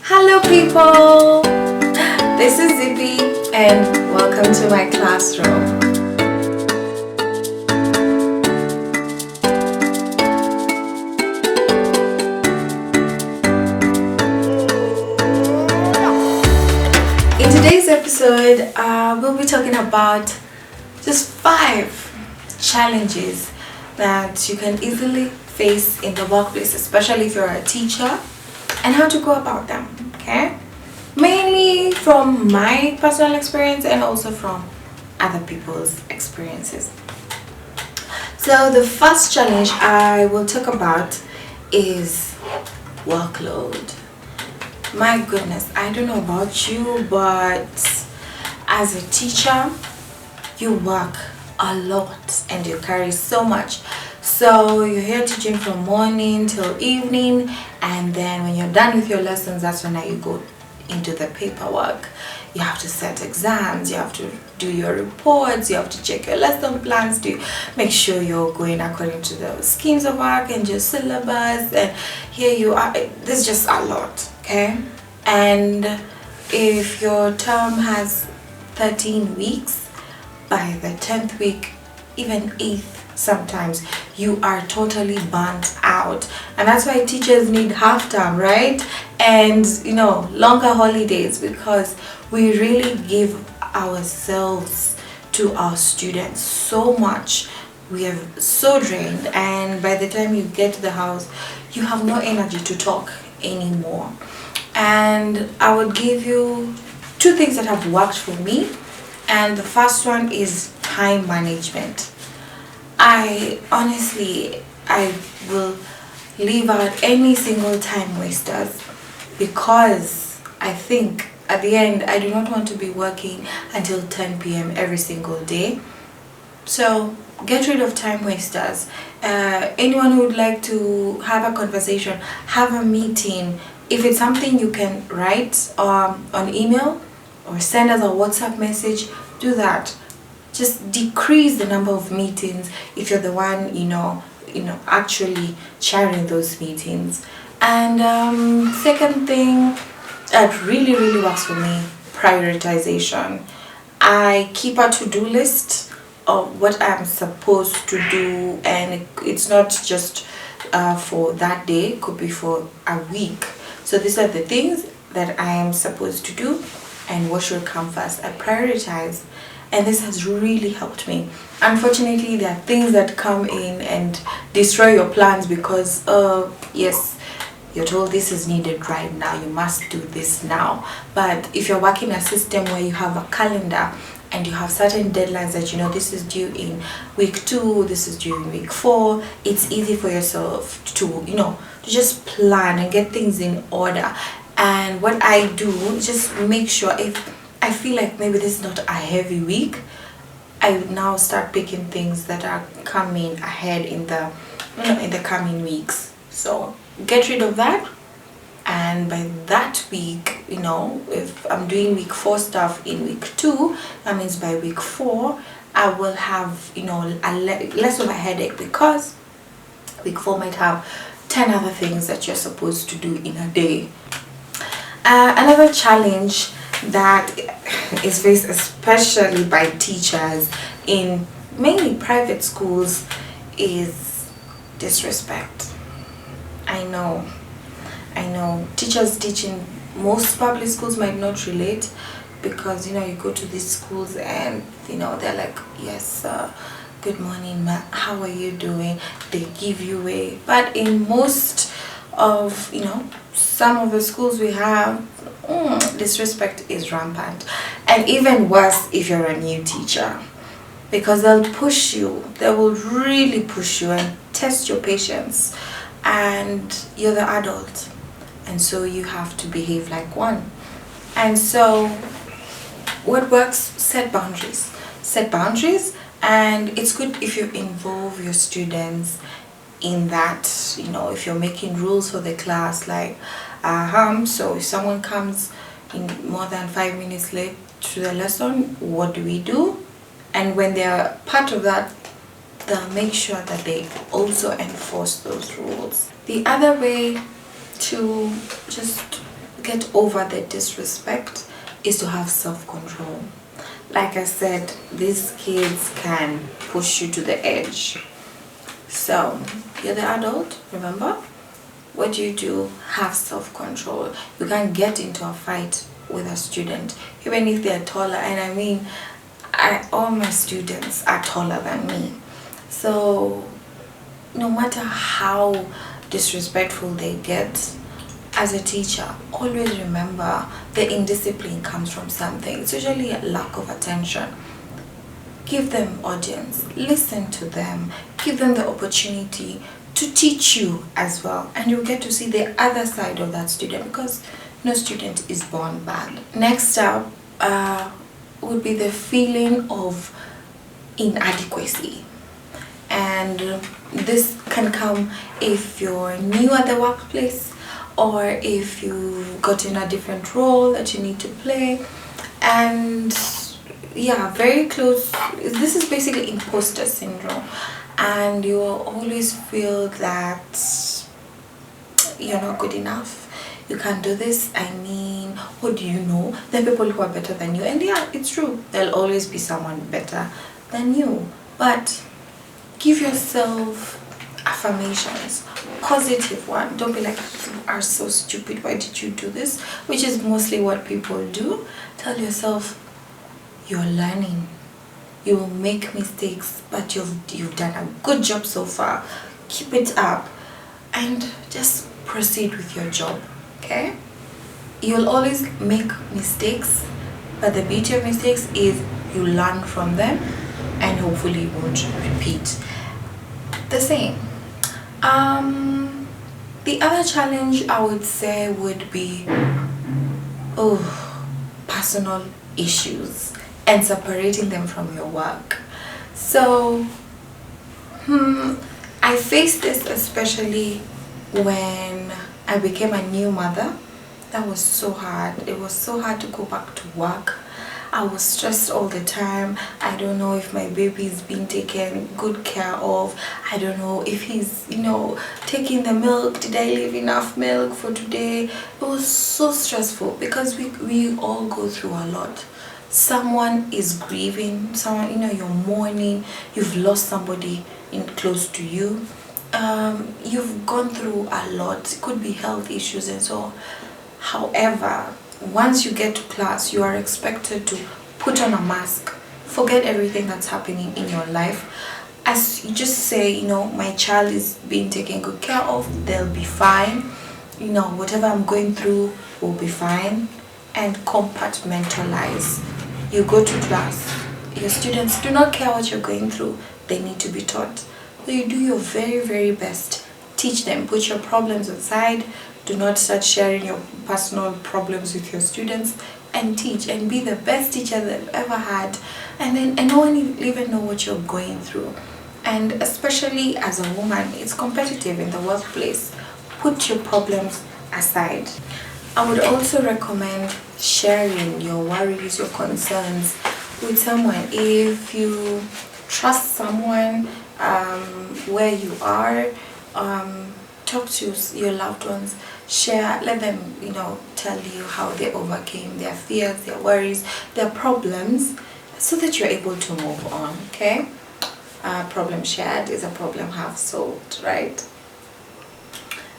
Hello people, this is Zippy and welcome to my classroom. In today's episode, we'll be talking about just 5 challenges that you can easily face in the workplace, especially if you're a teacher, and how to go about them. Okay, mainly from my personal experience and also from other people's experiences. So the first challenge I will talk about is workload. My goodness, I don't know about you, but as a teacher you work a lot and you carry so much. So you're here teaching from morning till evening, and then when you're done with your lessons, that's when you go into the paperwork. You have to set exams, you have to do your reports, you have to check your lesson plans to make sure you're going according to the schemes of work and your syllabus, and here you are. There's just a lot, okay? And if your term has 13 weeks, by the 10th week, even 8th, sometimes you are totally burnt out, and that's why teachers need half term, right? And longer holidays, because we really give ourselves to our students so much. We are so drained, and by the time you get to the house you have no energy to talk anymore. And I would give you 2 things that have worked for me, and the first one is time management. I will leave out any single time wasters, because I think at the end I do not want to be working until 10 p.m. every single day. So get rid of time wasters. Anyone who would like to have a conversation, have a meeting, if it's something you can write on email or send us a WhatsApp message, do that. Just decrease the number of meetings if you're the one actually chairing those meetings. And second thing that really works for me, prioritization. I keep a to-do list of what I'm supposed to do, and it's not just for that day, it could be for a week. So these are the things that I am supposed to do and what should come first. I prioritize, and this has really helped me. Unfortunately, there are things that come in and destroy your plans because yes, you're told this is needed right now, you must do this now. But if you're working a system where you have a calendar and you have certain deadlines that this is due in week 2, this is due in week 4, it's easy for yourself to just plan and get things in order. And what I do, just make sure, if I feel like maybe this is not a heavy week, I would now start picking things that are coming ahead in the coming weeks. So get rid of that, and by that week, if I'm doing week 4 stuff in week 2, that means by week 4 I will have less of a headache, because week 4 might have 10 other things that you're supposed to do in a day. Another challenge that is faced especially by teachers in mainly private schools is disrespect. I know teachers teaching most public schools might not relate, because you go to these schools and they're like, yes, good morning ma, how are you doing? They give you way. But in most of some of the schools we have, disrespect is rampant. And even worse if you're a new teacher, because they'll push you, they will really push you and test your patience, and you're the adult, and so you have to behave like one. And so what works, set boundaries, and it's good if you involve your students in that. If you're making rules for the class, like so if someone comes in more than 5 minutes late to the lesson, what do we do? And when they're part of that, they'll make sure that they also enforce those rules. The other way to just get over the disrespect is to have self-control. Like I said, these kids can push you to the edge. So you're the adult, remember? What do? Have self-control. You can't get into a fight with a student, even if they're taller. And I mean, all my students are taller than me. So no matter how disrespectful they get, as a teacher, always remember the indiscipline comes from something. It's usually a lack of attention. Give them audience, listen to them, give them the opportunity to teach you as well, and you'll get to see the other side of that student, because no student is born bad. Next up would be the feeling of inadequacy, and this can come if you're new at the workplace, or if you've gotten a different role that you need to play. And yeah, very close. This is basically imposter syndrome, and you will always feel that you're not good enough, you can't do this. I mean, what do you know? There are people who are better than you, and yeah, it's true, there'll always be someone better than you, but give yourself affirmations, positive one. Don't be like, you are so stupid, why did you do this, which is mostly what people do. Tell yourself, you're learning, you will make mistakes, but you've done a good job so far, keep it up, and just proceed with your job. Okay, you'll always make mistakes, but the beauty of mistakes is you learn from them, and hopefully you won't repeat the same. The other challenge I would say would be personal issues and separating them from your work. So I faced this especially when I became a new mother. That was so hard. It was so hard to go back to work. I was stressed all the time. I don't know if my baby is being taken good care of. I don't know if he's, taking the milk. Did I leave enough milk for today? It was so stressful because we all go through a lot. Someone is grieving, someone, you're mourning, you've lost somebody close to you. You've gone through a lot. It could be health issues and so on. However, once you get to class, you are expected to put on a mask, forget everything that's happening in your life. As you just say, my child is being taken good care of, they'll be fine. Whatever I'm going through will be fine. And compartmentalize. You go to class, your students do not care what you're going through, they need to be taught. So you do your very, very best. Teach them, put your problems aside. Do not start sharing your personal problems with your students, and teach and be the best teacher they've ever had. And no one even know what you're going through. And especially as a woman, it's competitive in the workplace. Put your problems aside. I would also recommend sharing your worries, your concerns with someone. If you trust someone where you are, talk to your loved ones, share, let them tell you how they overcame their fears, their worries, their problems, so that you're able to move on. Okay, problem shared is a problem half solved, right?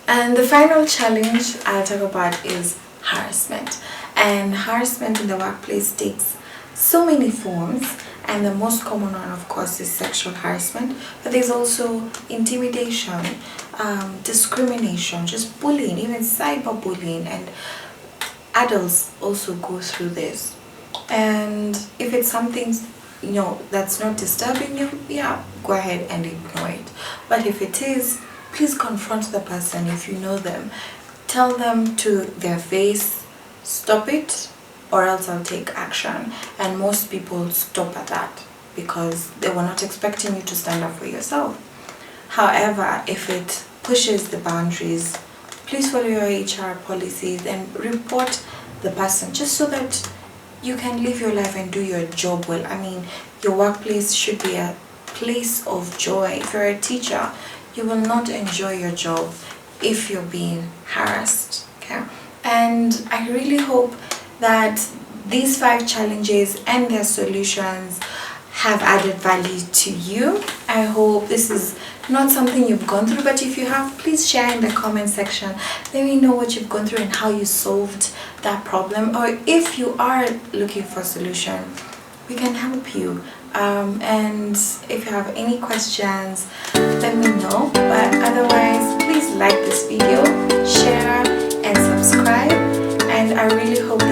And the final challenge I'll talk about is harassment. And harassment in the workplace takes so many forms, and the most common one, of course, is sexual harassment, but there's also intimidation, discrimination, just bullying, even cyberbullying, and adults also go through this. And if it's something that's not disturbing you, yeah, go ahead and ignore it. But if it is, please confront the person. If you know them, tell them to their face, stop it, or else I'll take action. And most people stop at that because they were not expecting you to stand up for yourself. However, if it pushes the boundaries, please follow your HR policies and report the person, just so that you can live your life and do your job well. I mean, your workplace should be a place of joy. If you're a teacher, you will not enjoy your job if you're being harassed. Okay, And I really hope that these 5 challenges and their solutions have added value to you. I hope this is not something you've gone through, but if you have, please share in the comment section. Let me know what you've gone through and how you solved that problem, or if you are looking for a solution, we can help you. And if you have any questions, let me know. But otherwise, please like this video, share and subscribe, and I really hope